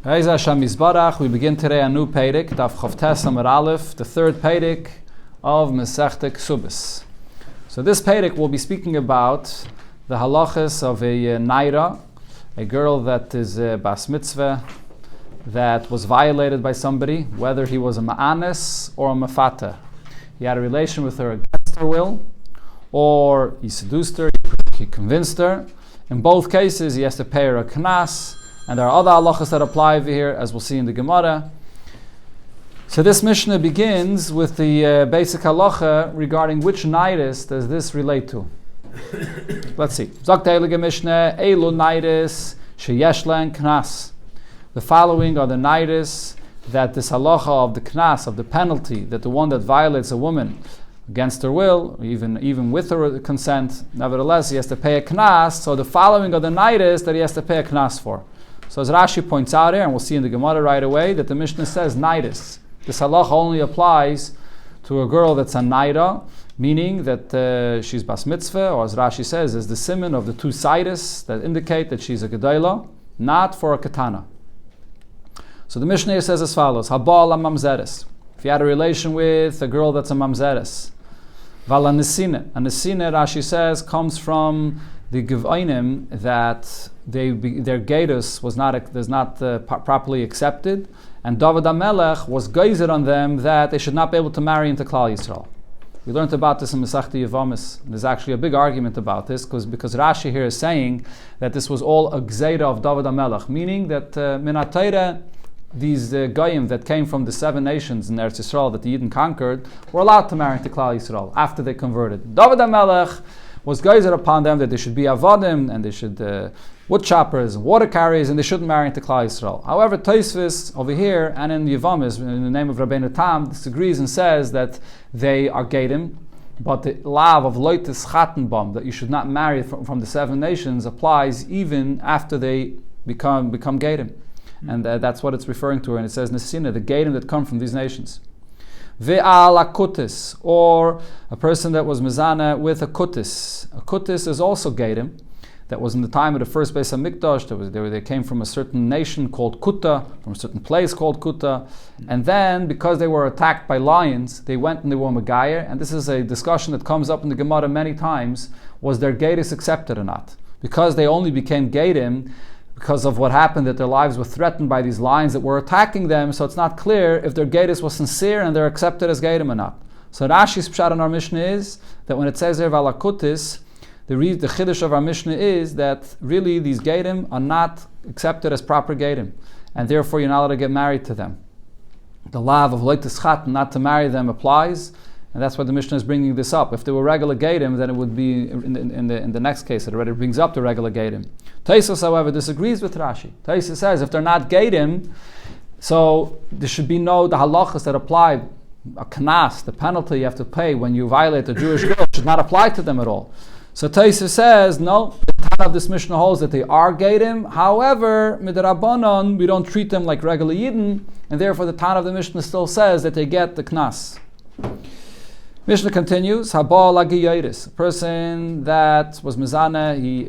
We begin today a new Peirik, Daf Chavtes Amud Aleph, the third Peirik of Masechta Kesubos. So this Peirik will be speaking about the halachas of a naira, a girl that is a bas mitzvah, that was violated by somebody, whether he was a ma'anes or a mafata. He had a relation with her against her will, or he seduced her, he convinced her. In both cases, he has to pay her a knas. And there are other halachas that apply over here, as we'll see in the Gemara. So this Mishnah begins with the basic halacha regarding which nidus does this relate to. Let's see. Zok Teilige Mishnah, Eilu nidus sheyesh len knas. The following are the nidus that this halacha of the knas, of the penalty, that the one that violates a woman against her will, even with her consent, nevertheless he has to pay a knas. So the following are the nidus that he has to pay a knas for. So as Rashi points out here, and we'll see in the Gemara right away, that the Mishnah says nidus. This halacha only applies to a girl that's a naira, meaning that she's bas mitzvah, or as Rashi says, is the siman of the two sidus that indicate that she's a gedayla, not for a katana. So the Mishnah here says as follows: Habal mamzeres. If you had a relation with a girl that's a mamzeres, vala nesine. A nesine, Rashi says, comes from the Givainim that their gatus was not properly accepted, and David HaMelech was geyser on them that they should not be able to marry into Klal Yisrael. We learned about this in Masechta Yevamis. There's actually a big argument about this because Rashi here is saying that this was all a gzeira of David HaMelech, meaning that Minat Torah, these goyim that came from the 7 nations in Eretz Yisrael that the Yidden conquered were allowed to marry into Klal Yisrael after they converted. David HaMelech was geyser upon them that they should be avodim and they should wood choppers and water carriers, and they shouldn't marry into Klal Yisrael. However, Tosfos over here and in Yevamis, in the name of Rabbeinu Tam, disagrees and says that they are gadim, but the law of loitis chatenbam, that you should not marry from the 7 nations, applies even after they become gadim. And that's what it's referring to, and it says nesina, the gadim that come from these nations. Ve'al akutis, or a person that was mezana with a kutis. A kutis is also gadim. That was in the time of the first Beis HaMikdash. They came from a certain nation called Kuta, from a certain place called Kuta. And then, because they were attacked by lions, they went and they were Megayer. And this is a discussion that comes up in the Gemara many times. Was their gatus accepted or not? Because they only became gadim because of what happened, that their lives were threatened by these lions that were attacking them. So it's not clear if their gatus was sincere and they're accepted as gadim or not. So Rashi's pshat in our Mishnah is that when it says here Valakutis, the chiddush of our Mishnah is that really these gadim are not accepted as proper gadim, and therefore you're not allowed to get married to them. The law of loitis chat, not to marry them, applies, and that's why the Mishnah is bringing this up. If they were regular gadim, then it would be in the next case. It already brings up the regular gadim. Tosfos, however, disagrees with Rashi. Tosfos says if they're not gadim, so there should be the halachas that apply. A knas, the penalty you have to pay when you violate a Jewish girl, should not apply to them at all. So Tosfos says, no, the Tana of this Mishnah holds that they are gadim. However, midrabanan, we don't treat them like regular Yidden, and therefore the Tana of the Mishnah still says that they get the knas. Mishnah continues, Habal agiyaris, a person that was mezana, he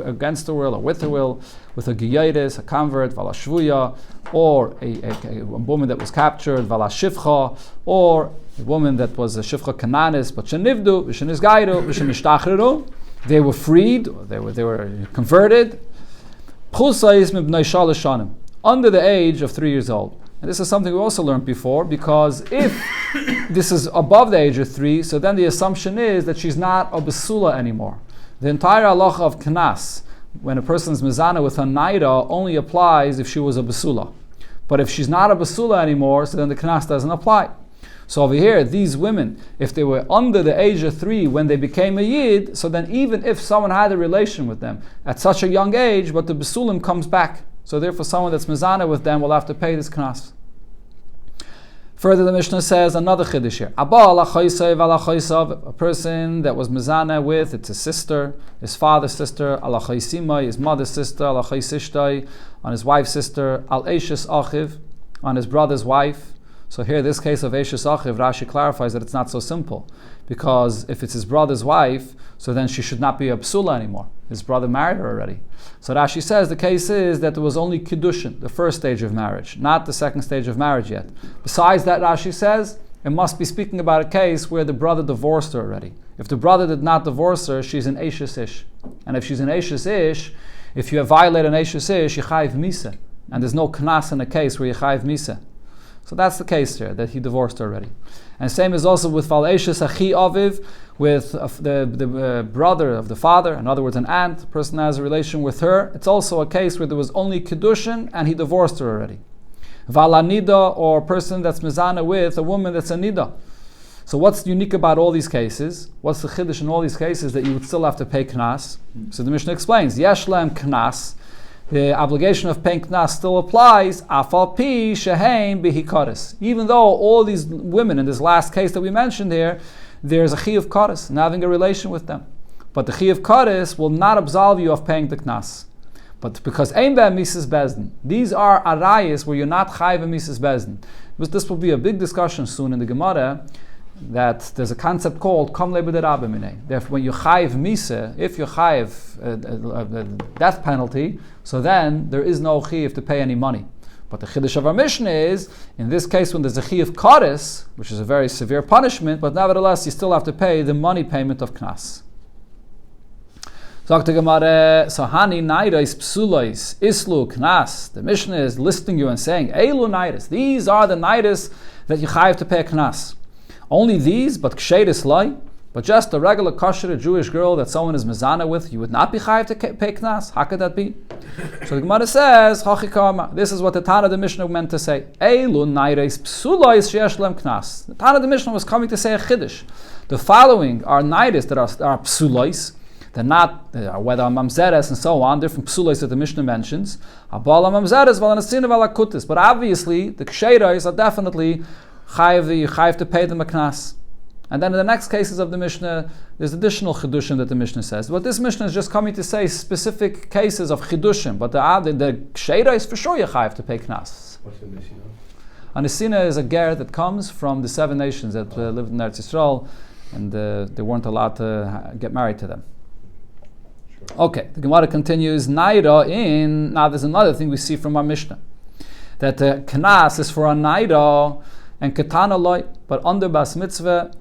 against the will or with the will, with a giyaris, a convert, vala shvuya, or a woman that was captured, vala shivcha, or a woman that was a shivcha kananis, but shenivdu, v'shenizgairu, v'shenishtachriru, they were freed, they were converted, chusais mibnei shalosh shanim, under the age of 3 years old. And this is something we also learned before, because if this is above the age of 3, so then the assumption is that she's not a basula anymore. The entire halacha of knas, when a person's mezana with a naira, only applies if she was a basula. But if she's not a basula anymore, so then the knas doesn't apply. So over here, these women, if they were under the age of 3 when they became a yid, so then even if someone had a relation with them at such a young age, but the basulim comes back. So therefore someone that's mezana with them will have to pay this knas. Further, the Mishnah says another chiddush here. A person that was mezana with, it's his sister, his father's sister, his mother's sister, on his wife's sister, al eishes achiv, on his brother's wife. So here, this case of eishes achiv, Rashi clarifies that it's not so simple, because if it's his brother's wife, so then she should not be a psula anymore. His brother married her already. So Rashi says the case is that there was only kiddushin, the first stage of marriage, not the second stage of marriage yet. Besides that, Rashi says, it must be speaking about a case where the brother divorced her already. If the brother did not divorce her, she's an Eishes Ish. And if she's an Eishes Ish, if you have violated an Eishes Ish, you chayiv misa. And there's no knas in a case where you chayiv misa. So that's the case there, that he divorced her already. And same is also with Val Eishes Achi Aviv, with the brother of the father, in other words, an aunt, the person has a relation with her. It's also a case where there was only Kiddushin and he divorced her already. Val Anida, or a person that's mezana with a woman that's a nida. So what's unique about all these cases? What's the chiddush in all these cases? That you would still have to pay knas. So the Mishnah explains, Yesh Lem knas, the obligation of paying knas still applies, afal pi sheheim bihikaris. Even though all these women in this last case that we mentioned here, there's a chi of karis, and having a relation with them. But the chi of karis will not absolve you of paying the knas. But because ein be'em mises bezdin, these are arayis where you're not chayv a mises bezdin. This will be a big discussion soon in the Gemara, that there's a concept called kam lebederabe minei. Therefore, when you chayiv misa, if you chayiv a death penalty, so then there is no chiv to pay any money. But the chiddush of our Mishnah is, in this case, when there's a chiv kares, which is a very severe punishment, but nevertheless you still have to pay the money payment of knas. So hani nairais psulais islu knas. The Mishnah is listing you and saying, Eilu nairais. These are the nairais that you chayiv to pay knas. Only these, but ksheris lai, but just a regular kosher Jewish girl that someone is mezana with, you would not be chayiv to pay knas. How could that be? So the Gemara says, this is what the Tana of the Mishnah meant to say. Eilu nairais psulais sheyesh lem knas. The Tana of the Mishnah was coming to say a chiddush. The following are nairais that are psulais. They're not, whether mamzeres and so on, different psulais that the Mishnah mentions. But obviously, the ksheris are definitely chayiv to pay them a knas. And then in the next cases of the Mishnah, there's additional chidushim that the Mishnah says. But this Mishnah is just coming to say specific cases of chidushim. But the ksheira is for sure you chayiv to pay knas. What's the Mishnah? A nesina is a ger that comes from the 7 nations that lived in Eretz Yisrael, and they weren't allowed to get married to them. Sure. Okay, the Gemara continues. Naira in, now there's another thing we see from our Mishnah, that the knas is for a naira and ketana loy, but under bas mitzvah,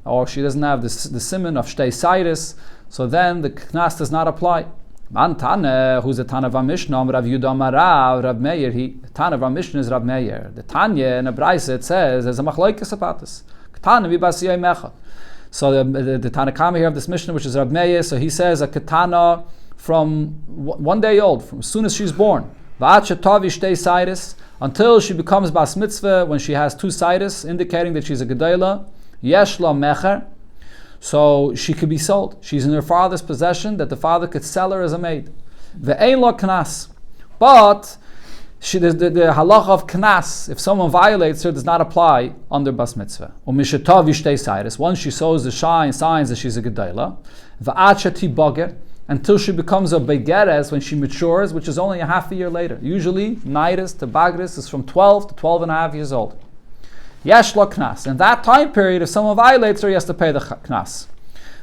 or she doesn't have the siman of shtei sairis, so then the knas does not apply. Man Tana, who's the Tana of our Mishnah, Rav Yudah Marav, Rav Meir, the Tana of our Mishnah is Rav Meir. The Tanya in a Braisa, it says, there's a machlokes about this. Ketana vi bas yom echad. So the Tana Kama here of this Mishnah, which is Rav Meir, so he says a ketana from 1 day old, from as soon as she's born, v'at shetavi shtei sairis, until she becomes bas mitzvah, when she has 2 sairis, indicating that she's a gedayla, yesh la mecher, so she could be sold. She's in her father's possession, that the father could sell her as a maid. Ve'ein la knas, but the halacha of knas, if someone violates her, does not apply under bas mitzvah. Umishatav yishtei sairis, once she shows the signs that she's a gedayla, v'at shati bager, until she becomes a begeres, when she matures, which is only a half a year later. Usually, nairis to bagris is from 12 to 12 and a half years old. Yesh lo knas. In that time period, if someone violates her, he has to pay the knas.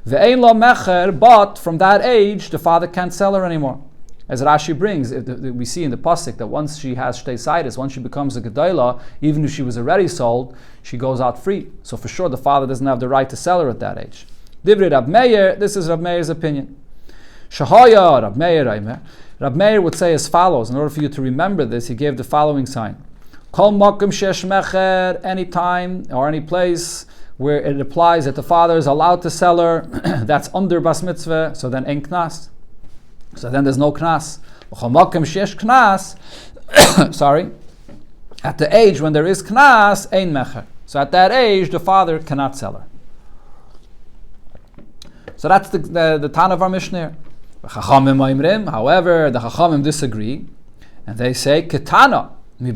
Ve'ein lo mecher, but from that age, the father can't sell her anymore. As Rashi brings, we see in the pasuk that once she has shtei sairis, once she becomes a gedayla, even if she was already sold, she goes out free. So for sure, the father doesn't have the right to sell her at that age. Divrei Rab Meir, this is Rab Meir's opinion. Shahaya Rab Meir Aimer. Rab Meir would say as follows. In order for you to remember this, he gave the following sign. Kol makom shesh mecher, any time or any place where it applies that the father is allowed to sell her, that's under bas mitzvah, so then ein knas. So then there's no knas. Kol makom shesh knas, sorry, at the age when there is knas, ein mecher. So at that age, the father cannot sell her. So that's the Tana of our Mishnah. However, the Chachamim disagree, and they say ketana a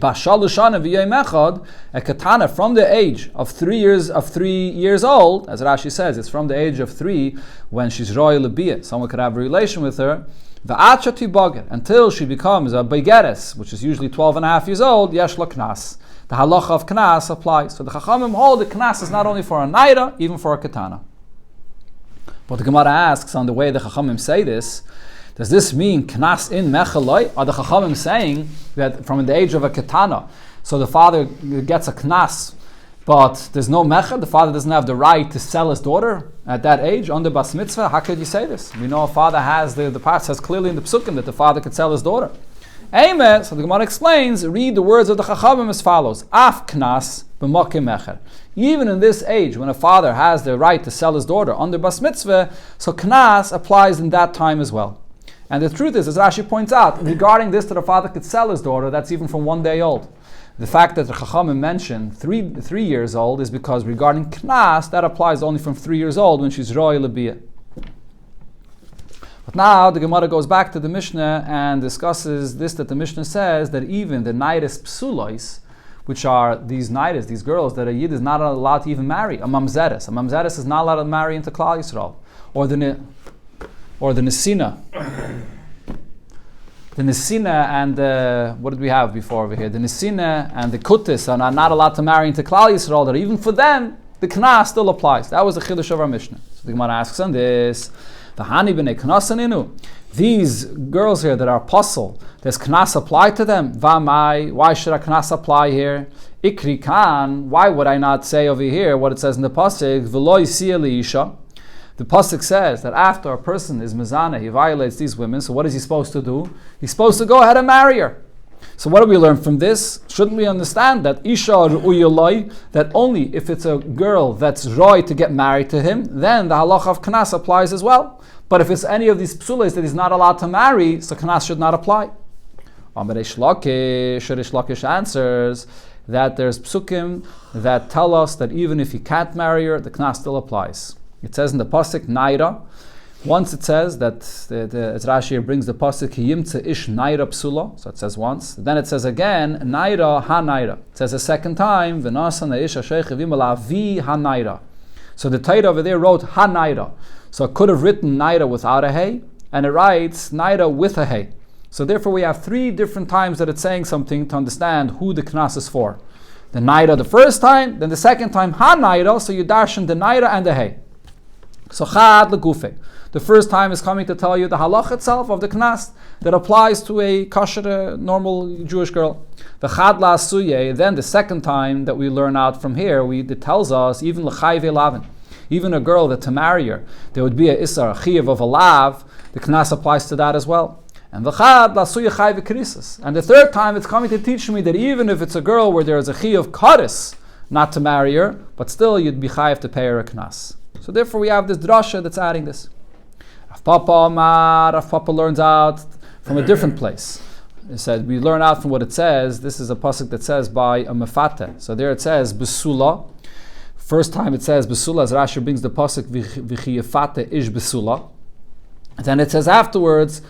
ketana from the age of 3 years old, as Rashi says, it's from the age of 3 when she's royal lebiyah. Someone could have a relation with her. Until she becomes a begeres, which is usually 12 and a half years old, yesh la knas. The halacha of knas applies. So the Chachamim hold the knas is not only for a naira, even for a ketana. But the Gemara asks, on the way the Chachamim say this, does this mean knas in mechaloi? Are the Chachamim saying that from the age of a ketana, so the father gets a knas, but there's no mecha, the father doesn't have the right to sell his daughter at that age under bas mitzvah? How could you say this? We know a father has, the part says clearly in the psukim that the father could sell his daughter. Amen. So the Gemara explains, read the words of the Chachamim as follows. Af knas b'mokim mecher. Even in this age, when a father has the right to sell his daughter under bas mitzvah, so knas applies in that time as well. And the truth is, as Rashi points out, regarding this that a father could sell his daughter, that's even from 1 day old. The fact that the Chachamim mentioned 3 years old is because regarding knas, that applies only from 3 years old when she's roy lebiyah. But now the Gemara goes back to the Mishnah and discusses this, that the Mishnah says that even the naides psulois, which are these naides, these girls that a yid is not allowed to even marry, a mamzeres. A mamzeres is not allowed to marry into Klal Yisrael, or the nesina. The nesina and what did we have before over here? The nesina and the kutis are not allowed to marry into Klal Yisrael. That even for them the knas still applies. That was the chiddush of our Mishnah. So the Gemara asks on this. These girls here that are apostle, does knas apply to them? Vamai, why should a knas apply here? Ikri kan, why would I not say over here what it says in the pasuk? V'lo yisiya liisha. The pasuk says that after a person is mezana, he violates these women. So what is he supposed to do? He's supposed to go ahead and marry her. So what do we learn from this? Shouldn't we understand that isha ru'uyaloi, that only if it's a girl that's roy to get married to him, then the halacha of knas applies as well. But if it's any of these psules that he's not allowed to marry, so knas should not apply. Rish Lakish answers that there's psukim that tell us that even if he can't marry her, the knas still applies. It says in the pasuk naira. Once it says that as Rashi here brings the pasuk yimtze ish naira psula, so it says once. Then it says again naira ha naira. It says a second time v'nasa ish hasheich v'imala vi ha naira. So the Torah over there wrote ha naira. So it could have written naira without a hey, and it writes naira with a hey. So therefore we have 3 different times that it's saying something to understand who the knas is for. The naira the first time, then the second time ha naira. So you darshan the naira and the hey. So chad legufe. The first time is coming to tell you the halach itself of the knas that applies to a kosher, normal Jewish girl. The chad la'asuye. Then the second time that we learn out from here, it tells us even l'chayve lavin, even a girl that to marry her, there would be a isar, a chiyav of a lav. The knas applies to that as well. And the chad la'asuye chayve krisis. And the third time it's coming to teach me that even if it's a girl where there is a chiyav karis, not to marry her, but still you'd be chayav to pay her a knas. So therefore we have this drasha that's adding this. Rav Papa learns out from a different place. It said we learn out from what it says. This is a pasuk that says by a mefate. So there it says besula. First time it says besula, as Rashi brings the pasuk v'chiyefate ish besula. Then it says afterwards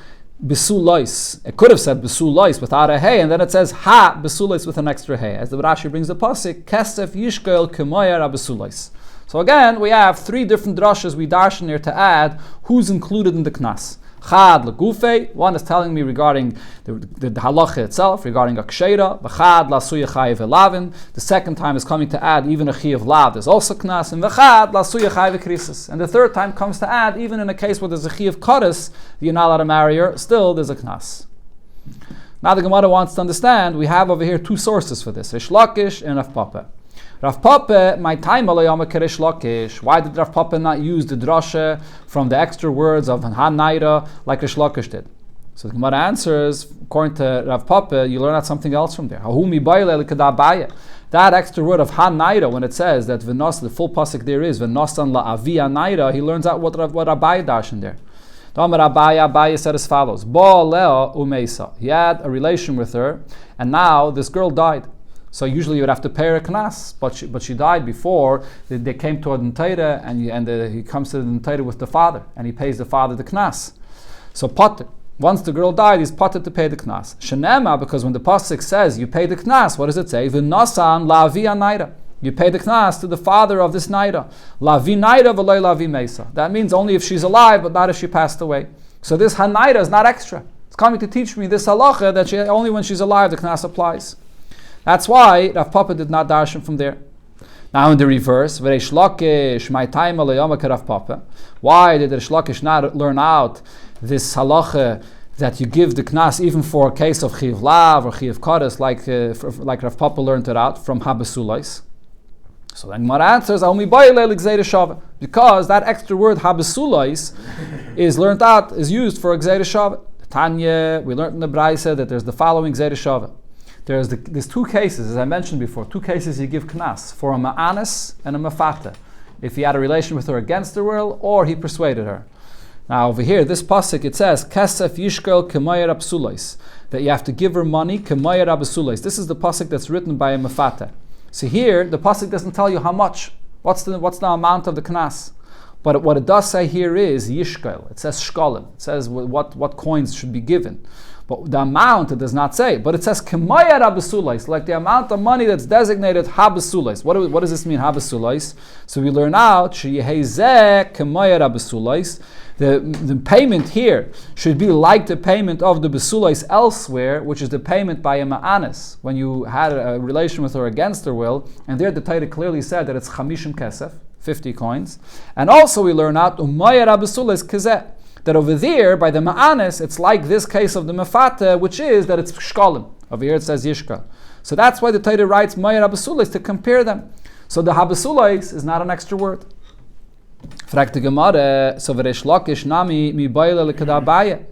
besulais. It could have said besulais without a hey, and then it says ha besulais with an extra hey. As the Rashi brings the pasuk kesef yishkel kemoyer besulais. So again, we have 3 different drashas we darshan here to add who's included in the knas. Chad legufe, one is telling me regarding the halacha itself, regarding akshera. V'chad lasuya chayiv elavin. The second time is coming to add even a chiyav lav. There's also knas. And v'chad lasuya chayiv krisis. And the third time comes to add even in a case where there's a chiyav kares, you're not allowed to marry her, still there's a knas. Now the Gemara wants to understand, we have over here 2 sources for this, Rish Lakish and Rav Papa. Rav Papa, my time alayama keresh lakish. Why did Rav Papa not use the drasha from the extra words of Han-Naira like Rish Lakish did? So the Gemara answers, according to Rav Papa, you learn out something else from there. That extra word of Han-Naira, when it says that V'nos, the full pasuk there is V'nosan la'avi naira, he learns out what Abaye dash in there. Abaye said as follows: Ba leo umeisa. He had a relation with her, and now this girl died. So usually you would have to pay her a knas, but she died before they came to a Torah, and he comes to the Torah with the father, and he pays the father the knas. So potter. Once the girl died, he's potter to pay the knas. Shenema, because when the pasuk says you pay the knas, what does it say? V'nasan la'avi naira. You pay the knas to the father of this naira. La'avi naira v'loy la'avi mesa. That means only if she's alive, but not if she passed away. So this hanaira is not extra. It's coming to teach me this halacha that only when she's alive the knas applies. That's why Rav Papa did not darshan from there. Now in the reverse, why did Rish Lakish not learn out this halacha that you give the knas even for a case of chiv lav or chiv kodes, like Rav Papa learned it out from Habesulais? So then Gemara answers, because that extra word Habesulais is learned out, is used for a Gzeira Shavah. Tanya, we learned in the Braisa that there's the following Gzeira Shavah. There's two cases, as I mentioned before, two cases you give knas, for a ma'anis and a mafata. If he had a relation with her against her will, or he persuaded her. Now over here, this pasuk, it says, Kesef yishkel k'mayar absulais, that you have to give her money k'mayar absulais. This is the pasuk that's written by a mafata. So here, the pasuk doesn't tell you how much, what's the amount of the knas. But what it does say here is yishkel. It says shkolim. It says what coins should be given. But the amount it does not say. But it says k'mayar habesulais, like the amount of money that's designated habesulais. What does this mean, habesulais? So we learn out sheyehezeh k'mayar habesulais. The payment here should be like the payment of the besulais elsewhere, which is the payment by a ma'anis, when you had a relation with her against her will. And there the Torah clearly said that it's chamishim kesef, 50 coins. And also we learn out umayar habesulais kazeh, that over there, by the ma'anis, it's like this case of the mafata, which is that it's shkolim. Over here it says yishka. So that's why the Torah writes mayar habesulais to compare them. So the habesulais is not an extra word. Fragt the Gemara, so Rish Lakish nami mi baile lekadabaya.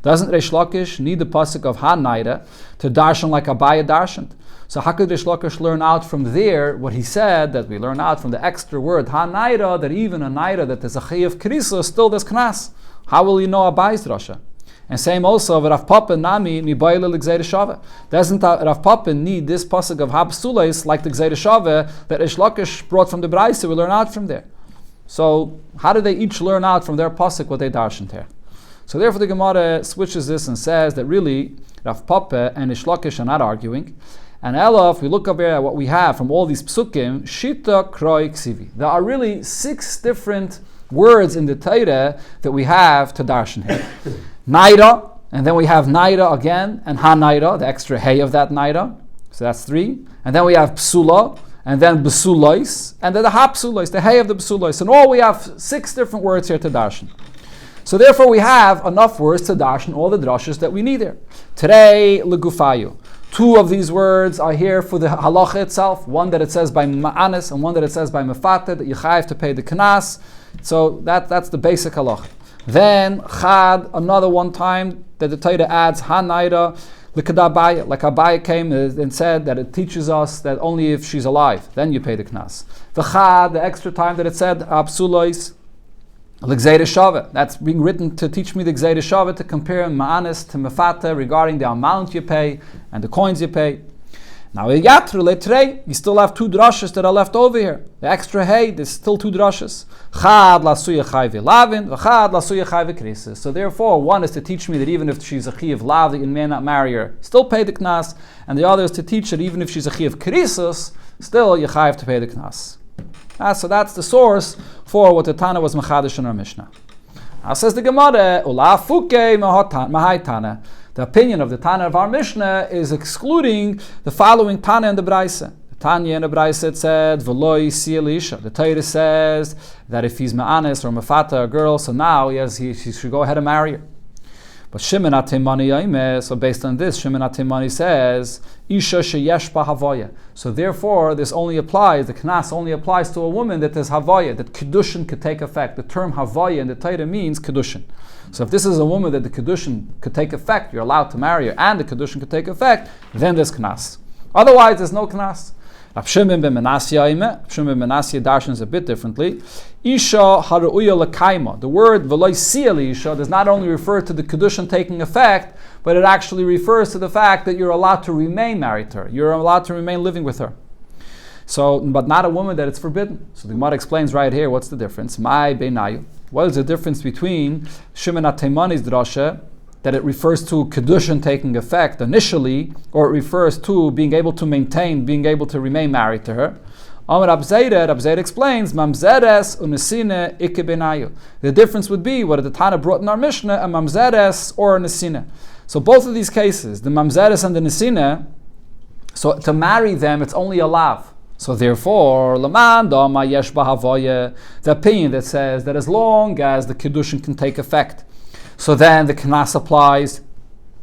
Doesn't Rish Lakish need the pasuk of Hanaida to darshan like Abaya darshaned? So how could Rish Lakish learn out from there what he said that we learn out from the extra word Hanaida, that even a naida that is a chayav krisa still does knas? How will you know Abaya's drasha? And same also of Rav Papa nami mi baile l'gzeira shava. Doesn't Rav Papa need this pasuk of Habsulais like the gzeira shava that Rish Lakish brought from the Braisa? We learn out from there. So how do they each learn out from their pasuk what they darshaned here? So therefore the Gemara switches this and says that really Rav Papa and Rish Lakish are not arguing. And Ella, if we look up here at what we have from all these psukim, shita kroi ksivi. There are really 6 different words in the Torah that we have to darshan here. Naira, and then we have naira again, and ha-naira, the extra hay of that naira. So that's 3. And then we have psula, and then besulais, and then the ha-psulais, the hay of the besulais. And all we have 6 different words here to darshan. So therefore we have enough words to darshan all the drashas that we need here. Today, legufayu. 2 of these words are here for the halacha itself. One that it says by ma'anis, and one that it says by mefata, that you have to pay the knas. So that's the basic halacha. Then chad, another one time that the Torah adds ha-naira, l'kadabaya, like Abaya came and said that it teaches us that only if she's alive, then you pay the knas. The chad, the extra time that it said absulois, l'gzeira shava, that's being written to teach me the gzeira shava, to compare ma'anis to mefata regarding the amount you pay and the coins you pay. Now, you still have 2 drashas that are left over here. The extra hay, there's still 2 drashas. Chad lasuya chayve lavin, v'chad lasuya chayve krisis. So therefore, one is to teach me that even if she's a chiv lav, that you may not marry her, still pay the knas. And the other is to teach that even if she's a chiv krisis, still you have to pay the knas. So that's the source for what the Tana was machadish in our Mishnah. Now says the Gemara, ula fuke mahai Tana. The opinion of the Tana of our Mishnah is excluding the following Tana in the Braisa. The Tanya in the Braisa it said, V'loi sielisha. The Torah says that if he's ma'anis or mafata, a girl, so now he should go ahead and marry her. But Shimon HaTimani Yaimeh, so based on this, Shimon HaTimani says, Isha sheyesh ba havaya. So therefore, this only applies, the knas only applies to a woman that is havaya, that kedushin could take effect. The term havaya in the Torah means kedushin. So if this is a woman that the kedushin could take effect, you're allowed to marry her, and the kedushin could take effect, then there's knas. Otherwise, there's no knas. Rav Shimon ben Menashe darshans a bit differently. Isha haruya lekaima. The word v'loi siyali isha does not only refer to the kedushin taking effect, but it actually refers to the fact that you're allowed to remain married to her. You're allowed to remain living with her. So, but not a woman that it's forbidden. So the Gemara explains right here what's the difference. Mai beinayu. What is the difference between Shimon HaTimani's drasha, that it refers to kedushin taking effect initially, or it refers to being able to maintain, being able to remain married to her? Amar Abzeid explains, mamzeres unesine ikke benayu. The difference would be what the Tana brought in our Mishnah, a mamzeres or a nesine. So both of these cases, the mamzeres and the nesine, so to marry them, it's only a lav. So therefore, the opinion that says that as long as the Kiddushin can take effect, so then the Knas applies.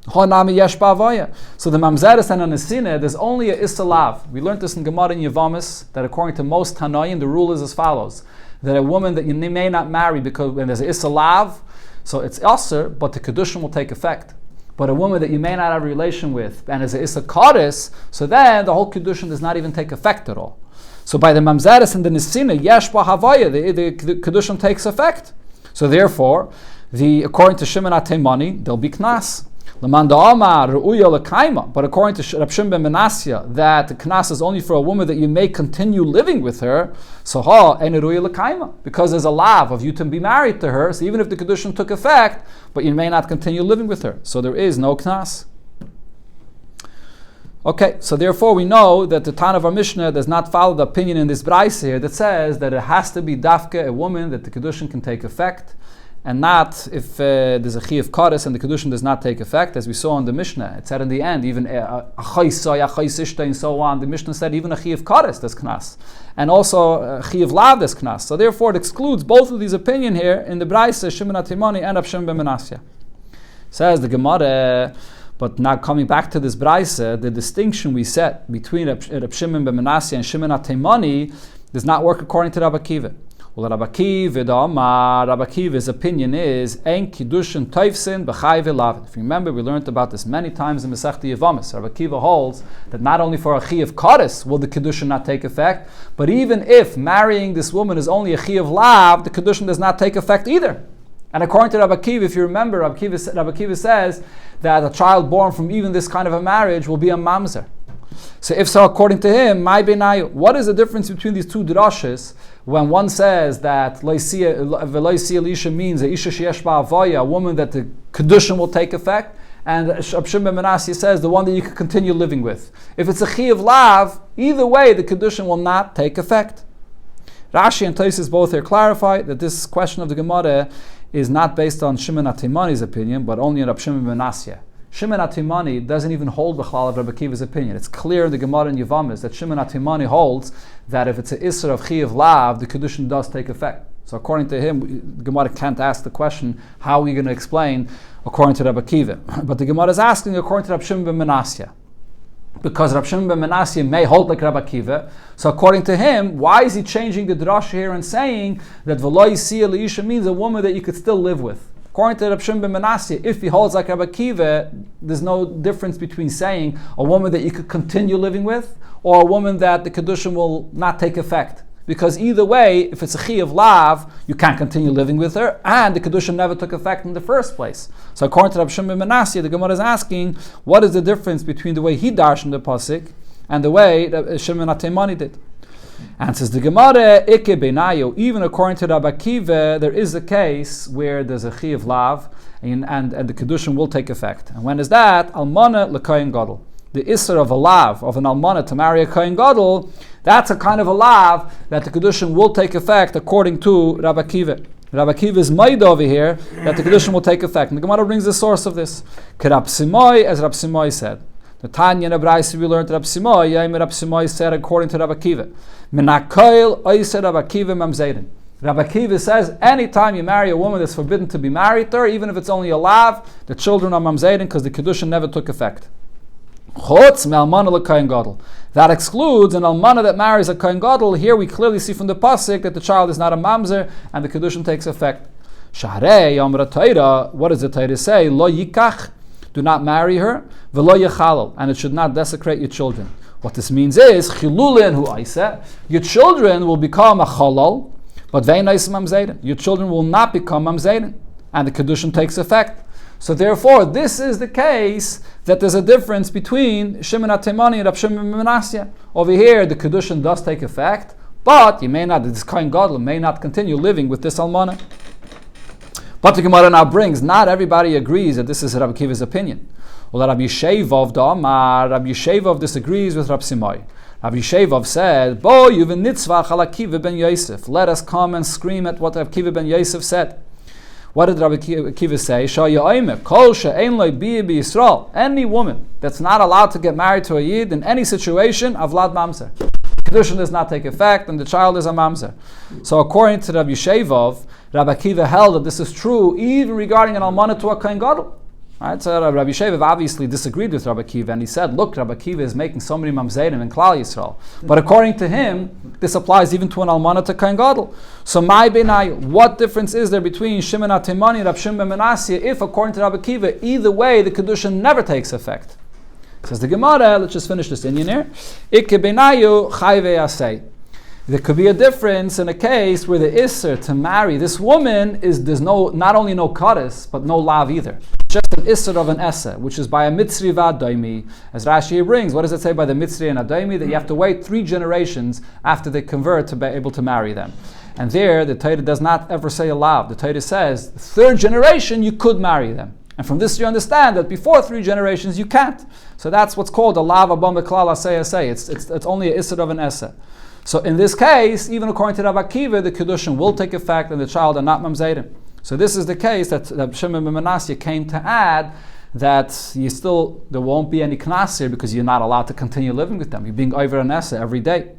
So the Mamzeres and Anesina, there's only a Isalav. We learned this in Gemara and Yavamis, that according to most Tanoim, the rule is as follows: that a woman that you may not marry because when there's an Isalav, so it's Aser, but the Kiddushin will take effect. But a woman that you may not have a relation with, and is an Issa Kares, so then the whole Kiddushin does not even take effect at all. So by the Mamzeres and the Nesina, Yesh B'Havaya, the Kiddushin takes effect. So therefore, according to Shimon HaTeimani, there'll be Knas. But according to Rab Shimon ben Menasya, that the Knas is only for a woman that you may continue living with her, so because there's a lav of you to be married to her, so even if the Kedushin took effect, but you may not continue living with her, so there is no Knas. Okay, so therefore we know that the Tan of our Mishnah does not follow the opinion in this Braisa here that says that it has to be dafka, a woman, that the Kedushin can take effect, and not if there's a Chiyuv Kares and the Kedushin does not take effect, as we saw in the Mishnah. It said in the end, even a Chaysay, a Chaysishta, and so on. The Mishnah said even a Chiyuv Kares does Knas, and also a Chiyuv Lav does Knas. So therefore it excludes both of these opinion here in the Braisa, Shimon HaTeimani and Rab Shimon ben Menasya. Says the Gemara, but now coming back to this Braisa, the distinction we set between Rab Shimon ben Menasya and Shimon HaTeimani does not work according to Rabbi Akiva. Well, Rabbi Akiva's opinion is Ein Kiddushin Toifsin B'chai V'Lavin. If you remember, we learned about this many times in Masechta Yavamis. Rabbi Akiva holds that not only for a Chiyuv Kares will the Kiddushin not take effect, but even if marrying this woman is only a Chiyuv Lav, the Kiddushin does not take effect either. And according to Rabbi Akiva, if you remember, Rabbi Akiva says that a child born from even this kind of a marriage will be a mamzer. So if so, according to him, what is the difference between these two drashes when one says that Veloisi Elisha means a Isha Sheyesh Ba'avaya, a woman that the Kedushin will take effect, and Rab Shimon ben Menasya says the one that you can continue living with. If it's a Chiyuv Lav, either way the Kedushin will not take effect. Rashi and Tosfos both here clarify that this question of the Gemara is not based on Shimon HaTeimani's opinion, but only on Rab Shimon ben Menasya. Shimon HaTeimani doesn't even hold the Chalal of Rabbi Akiva's opinion. It's clear in the Gemara and Yavamis that Shimon HaTeimani holds that if it's an Isser of Chiyuv Lav, the Kedushin does take effect. So according to him, the Gemara can't ask the question, how are we going to explain according to Rabbi Akiva? But the Gemara is asking according to Rab Shimon ben Menasya. Because Rab Shimon ben Menasya may hold like Rabbi Akiva, so according to him, why is he changing the drasha here and saying that V'lo Yisiya Leisha means a woman that you could still live with? According to Rab Shimon ben Menasya, if he holds like Rabbi Akiva, there's no difference between saying a woman that you could continue living with or a woman that the Kedushin will not take effect. Because either way, if it's a Chiyuv Lav, you can't continue living with her, and the Kedushin never took effect in the first place. So according to Rab Shimon ben Menasya, the Gemara is asking, what is the difference between the way he darshan the pasuk and the way that Shimon HaTeimani did? Answers the Gemara, Ike Beinayo, even according to Rabbi Akiva, there is a case where there's a Chiyuv Lav and the Kedushin will take effect. And when is that? Almana l'kohen gadol. The Isser of a Lav, of an Almana to marry a Kohen Gadol, that's a kind of a Lav that the Kedushin will take effect according to Rabbi Akiva. Rabbi Akiva is made over here that the Kedushin will take effect. And the Gemara brings the source of this. Rab Simoi, as Rab Simoi said. The Tanya and Abraisi we learned Rab Simoi, Rab Simoi said according to Rabbi Akiva. Menakoil oised Rabbi Akiva mamzerin. Rabbi Akiva says, anytime you marry a woman that's forbidden to be married to her, even if it's only a Lav, the children are mamzerin because the Kedushin never took effect. That excludes an almana that marries a kohen gadol. Here we clearly see from the pasuk that the child is not a mamzer and the kedushin takes effect. Shahrei Yomra Torah. What does the Torah say? Lo yikach. Do not marry her. V'lo yechalal. And it should not desecrate your children. What this means is chilulin hu aisa. Your children will become a chalal, but ve'nais mamzerin. Your children will not become mamzerin, and the kedushin takes effect. So therefore, this is the case that there's a difference between Shimon HaTeimani and Rab Shimon ben Menasya. Over here, the Kedushin does take effect, but this Kohen Gadol may not continue living with this Almana. But the Gemara now brings, not everybody agrees that this is Rabbi Akiva's opinion. Well, Rabbi Yeshevov disagrees with Rab Simoi. Rabbi Yeshevov said, Bo Yuvin Nitzvah Chal Akiva ben Yosef. Let us come and scream at what Rabbi Akiva ben Yosef said. What did Rabbi Akiva say? Any woman that's not allowed to get married to a Yid in any situation, avlad mamzer. Kedushin does not take effect, and the child is a mamzer. So according to Rabbi Shevov, Rabbi Akiva held that this is true even regarding an almana to a kohen gadol. Right? So Rabbi Shevov obviously disagreed with Rabbi Akiva, and he said, look, Rabbi Akiva is making so many mamzerim in Klal Yisrael. But according to him, this applies even to an almana to kohen gadol. So my benai, what difference is there between Shimon HaTimani and Rab Shimon ben Menashe if, according to Rabbi Akiva, either way the Kedushin never takes effect? Says the Gemara, let's just finish this Indian here. Ikke benayu chai ve'asei. There could be a difference in a case where the isser to marry this woman there's not only no kares, but no lav either. Just an isser of an esse, which is by a mitzri v'adaimi. As Rashi brings, what does it say by the mitzri and adaimi? That you have to wait 3 generations after they convert to be able to marry them. And there, the Torah does not ever say a lav. The Torah says, 3rd generation, you could marry them. And from this you understand that before 3 generations you can't. So that's what's called a lav abam beklal asay. It's only a isser of an esse. So in this case, even according to Rabbi Akiva, the Kedushin will take effect and the child are not mamzerim. So this is the case that Shimon ben Menashe came to add, that there won't be any knasir because you're not allowed to continue living with them. You're being over an esse every day.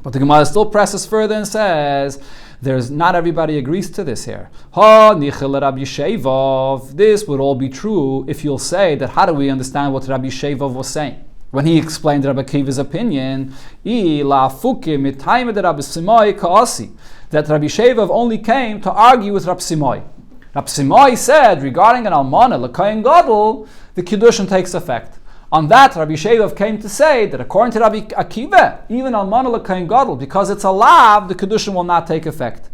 But the Gemara still presses further and says, not everybody agrees to this here. This would all be true if you'll say that, how do we understand what Rabbi Shevov was saying? When he explained Rabbi Akiva's opinion, that Rabbi Shevov only came to argue with Rabbi Simoi. Rabbi Simoi said, regarding an almana, l'kohen gadol, the Kiddushin takes effect. On that, Rabbi Shevov came to say that according to Rabbi Akiva, even almana l'kohen gadol, because it's a lav, the Kiddushin will not take effect.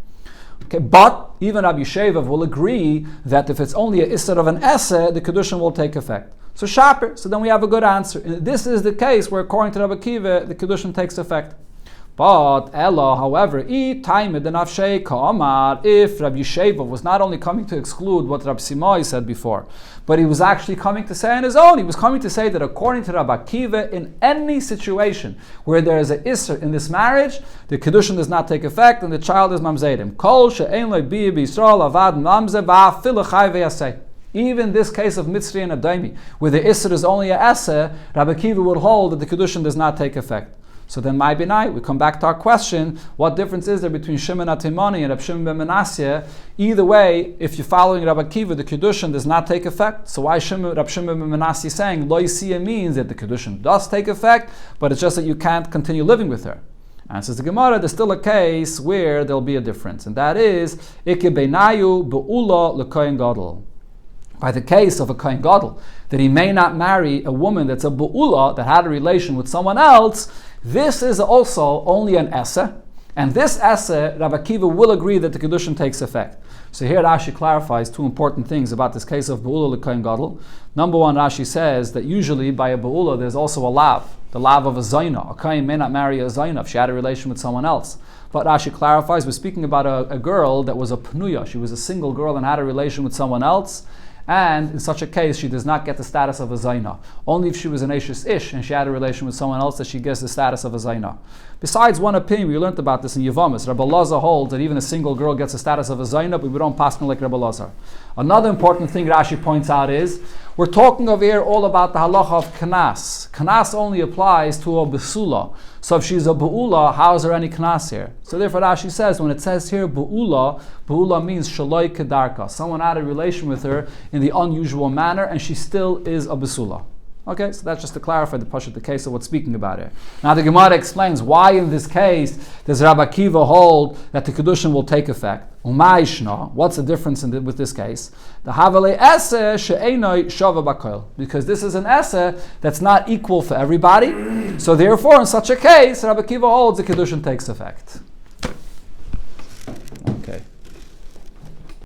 Okay, but even Rabbi Shevov will agree that if it's only a isser of an esse, the Kiddushin will take effect. So shaper, so then we have a good answer. This is the case where according to Rabbi Akiva, the Kiddushin takes effect. But Ella, however, if Rabbi Shevov was not only coming to exclude what Rabbi Simoi said before, but he was actually coming to say on his own, he was coming to say that according to Rabbi Akiva, in any situation where there is an isser in this marriage, the Kiddushin does not take effect and the child is mamzerim. Kol she'ein lo bi b'Yisrael avad mamze va'afilu chai ve'yaseh. Even this case of Mitzri and Adaimi, where the Isser is only a Esse, Rabbi Akiva would hold that the Kiddushin does not take effect. So then, my benai, we come back to our question, what difference is there between Shimon HaTimani and Rab Shimon ben Menashe? Either way, if you're following Rabbi Akiva, the Kiddushin does not take effect. So why Rab Shimon ben Menashe saying, Lo Yisiya means that the Kiddushin does take effect, but it's just that you can't continue living with her. And says the Gemara, there's still a case where there'll be a difference, and that is, Ikke beinayu be'ula l'kohen gadol. By the case of a kohen gadol, that he may not marry a woman that's a bu'ula, that had a relation with someone else, this is also only an esse, and this esse, Rabbi Akiva will agree that the Kiddushin takes effect. So here Rashi clarifies 2 important things about this case of bu'ula l'kohen gadol. Number 1, Rashi says that usually by a bu'ula there's also a lav, the lav of a zayna. A kohen may not marry a zayna if she had a relation with someone else. But Rashi clarifies, we're speaking about a girl that was a pnuya, she was a single girl and had a relation with someone else. And in such a case, she does not get the status of a zayna. Only if she was an Ashes Ish and she had a relation with someone else that she gets the status of a zayna. Besides one opinion, we learned about this in Yevamis. Rabbi Lazar holds that even a single girl gets the status of a zayna, but we don't pass like Rabbi Lazar. Another important thing Rashi points out is, we're talking over here all about the halacha of knas. Knas only applies to a besula. So if she's a bu'ula, how is there any knas here? So therefore Rashi says, when it says here bu'ula, bu'ula means shaloi kedarka. Someone had a relation with her in the unusual manner, and she still is a besula. Okay, so that's just to clarify the case of what's speaking about here. Now the Gemara explains why in this case does Rabbi Akiva hold that the Kiddushin will take effect. Umayishna, what's the difference with this case? The Havale Esse she'enoi shava b'kol, because this is an Esse that's not equal for everybody. So therefore, in such a case, Rabbi Akiva holds the Kiddushin takes effect.